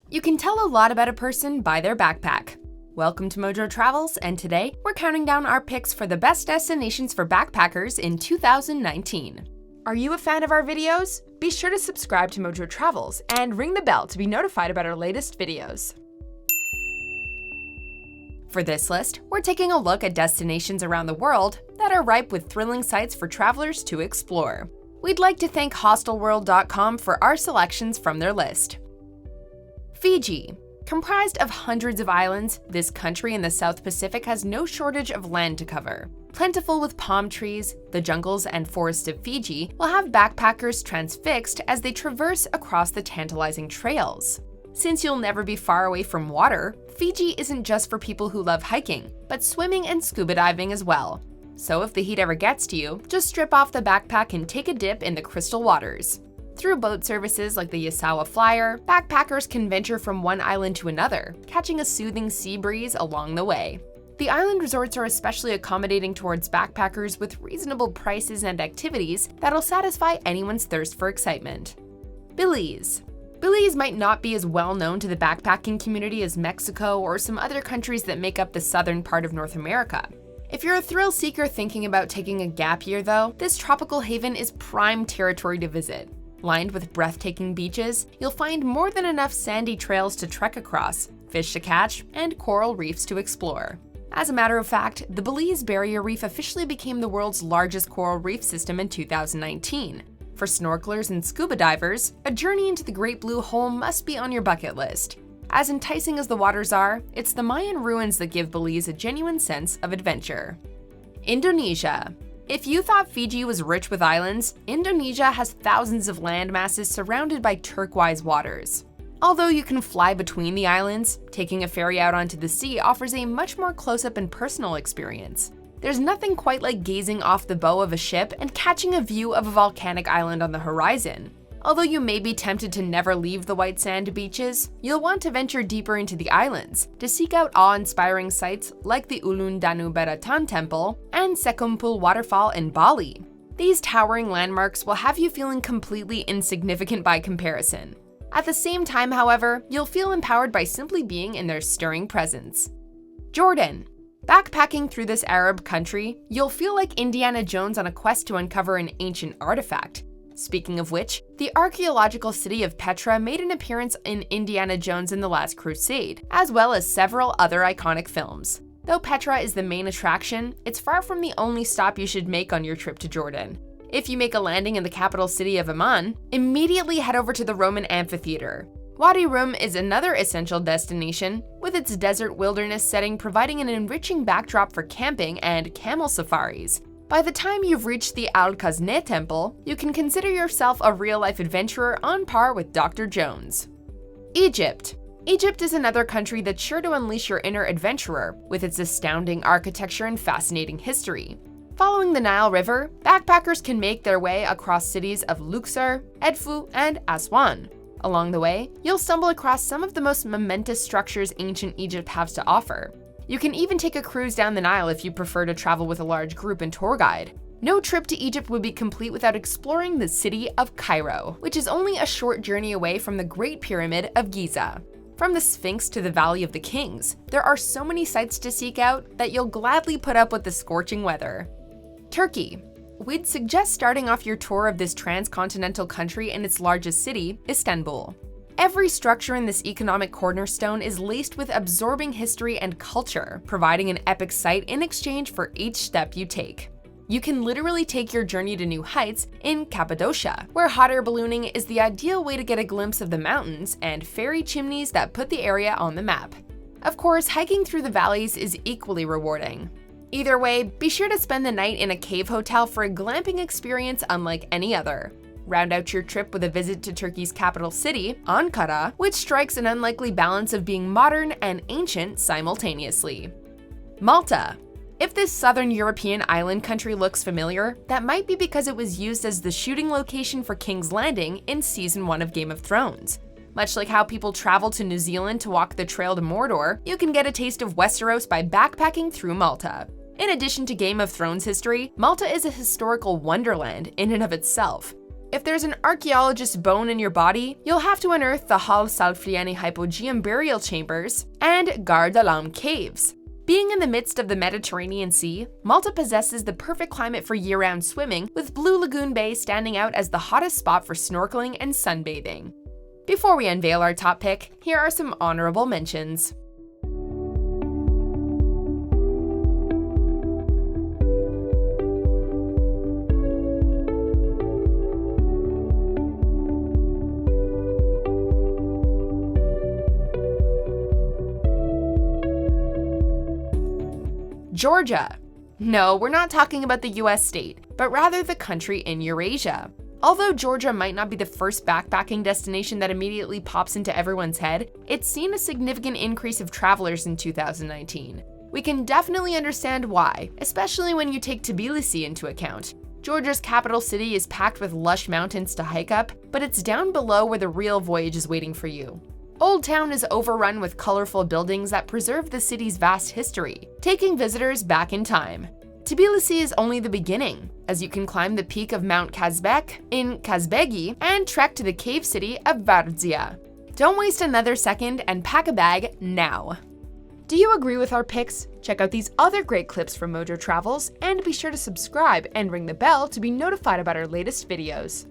You can tell a lot about a person by their backpack. Welcome to MojoTravels, and today we're counting down our picks for the best destinations for backpackers in 2019. Are you a fan of our videos? Be sure to subscribe to MojoTravels and ring the bell to be notified about our latest videos. For this list, we're taking a look at destinations around the world that are ripe with thrilling sights for travelers to explore. We'd like to thank hostelworld.com for our selections from their list. Fiji. Comprised of hundreds of islands, this country in the South Pacific has no shortage of land to cover. Plentiful with palm trees, the jungles and forests of Fiji will have backpackers transfixed as they traverse across the tantalizing trails. Since you'll never be far away from water, Fiji isn't just for people who love hiking, but swimming and scuba diving as well. So if the heat ever gets to you, just strip off the backpack and take a dip in the crystal waters. Through boat services like the Yasawa Flyer, backpackers can venture from one island to another, catching a soothing sea breeze along the way. The island resorts are especially accommodating towards backpackers with reasonable prices and activities that'll satisfy anyone's thirst for excitement. Belize. Belize might not be as well known to the backpacking community as Mexico or some other countries that make up the southern part of North America. If you're a thrill seeker thinking about taking a gap year though, this tropical haven is prime territory to visit. Lined with breathtaking beaches, you'll find more than enough sandy trails to trek across, fish to catch, and coral reefs to explore. As a matter of fact, the Belize Barrier Reef officially became the world's largest coral reef system in 2019. For snorkelers and scuba divers, a journey into the Great Blue Hole must be on your bucket list. As enticing as the waters are, it's the Mayan ruins that give Belize a genuine sense of adventure. Indonesia. If you thought Fiji was rich with islands, Indonesia has thousands of land masses surrounded by turquoise waters. Although you can fly between the islands, taking a ferry out onto the sea offers a much more close-up and personal experience. There's nothing quite like gazing off the bow of a ship and catching a view of a volcanic island on the horizon. Although you may be tempted to never leave the white sand beaches, you'll want to venture deeper into the islands to seek out awe-inspiring sites like the Ulun Danu Beratan Temple and Sekumpul Waterfall in Bali. These towering landmarks will have you feeling completely insignificant by comparison. At the same time, however, you'll feel empowered by simply being in their stirring presence. Jordan. Backpacking through this Arab country, you'll feel like Indiana Jones on a quest to uncover an ancient artifact. Speaking of which, the archaeological city of Petra made an appearance in Indiana Jones and the Last Crusade, as well as several other iconic films. Though Petra is the main attraction, it's far from the only stop you should make on your trip to Jordan. If you make a landing in the capital city of Amman, immediately head over to the Roman amphitheater. Wadi Rum is another essential destination, with its desert wilderness setting providing an enriching backdrop for camping and camel safaris. By the time you've reached the Al-Khazneh Temple, you can consider yourself a real-life adventurer on par with Dr. Jones. Egypt. Egypt is another country that's sure to unleash your inner adventurer, with its astounding architecture and fascinating history. Following the Nile River, backpackers can make their way across cities of Luxor, Edfu, and Aswan. Along the way, you'll stumble across some of the most momentous structures ancient Egypt has to offer. You can even take a cruise down the Nile if you prefer to travel with a large group and tour guide. No trip to Egypt would be complete without exploring the city of Cairo, which is only a short journey away from the Great Pyramid of Giza. From the Sphinx to the Valley of the Kings, there are so many sights to seek out that you'll gladly put up with the scorching weather. Turkey. We'd suggest starting off your tour of this transcontinental country in its largest city, Istanbul. Every structure in this economic cornerstone is laced with absorbing history and culture, providing an epic sight in exchange for each step you take. You can literally take your journey to new heights in Cappadocia, where hot air ballooning is the ideal way to get a glimpse of the mountains and fairy chimneys that put the area on the map. Of course, hiking through the valleys is equally rewarding. Either way, be sure to spend the night in a cave hotel for a glamping experience unlike any other. Round out your trip with a visit to Turkey's capital city, Ankara, which strikes an unlikely balance of being modern and ancient simultaneously. Malta. If this southern European island country looks familiar, that might be because it was used as the shooting location for King's Landing in Season 1 of Game of Thrones. Much like how people travel to New Zealand to walk the trail to Mordor, you can get a taste of Westeros by backpacking through Malta. In addition to Game of Thrones history, Malta is a historical wonderland in and of itself. If there's an archaeologist's bone in your body, you'll have to unearth the Hal Salflieni Hypogeum burial chambers and Gar Dalam caves. Being in the midst of the Mediterranean Sea, Malta possesses the perfect climate for year-round swimming, with Blue Lagoon Bay standing out as the hottest spot for snorkeling and sunbathing. Before we unveil our top pick, here are some honorable mentions. Georgia. No, we're not talking about the US state, but rather the country in Eurasia. Although Georgia might not be the first backpacking destination that immediately pops into everyone's head, it's seen a significant increase of travelers in 2019. We can definitely understand why, especially when you take Tbilisi into account. Georgia's capital city is packed with lush mountains to hike up, but it's down below where the real voyage is waiting for you. Old Town is overrun with colorful buildings that preserve the city's vast history, taking visitors back in time. Tbilisi is only the beginning, as you can climb the peak of Mount Kazbek in Kazbegi and trek to the cave city of Vardzia. Don't waste another second and pack a bag now. Do you agree with our picks? Check out these other great clips from MojoTravels and be sure to subscribe and ring the bell to be notified about our latest videos.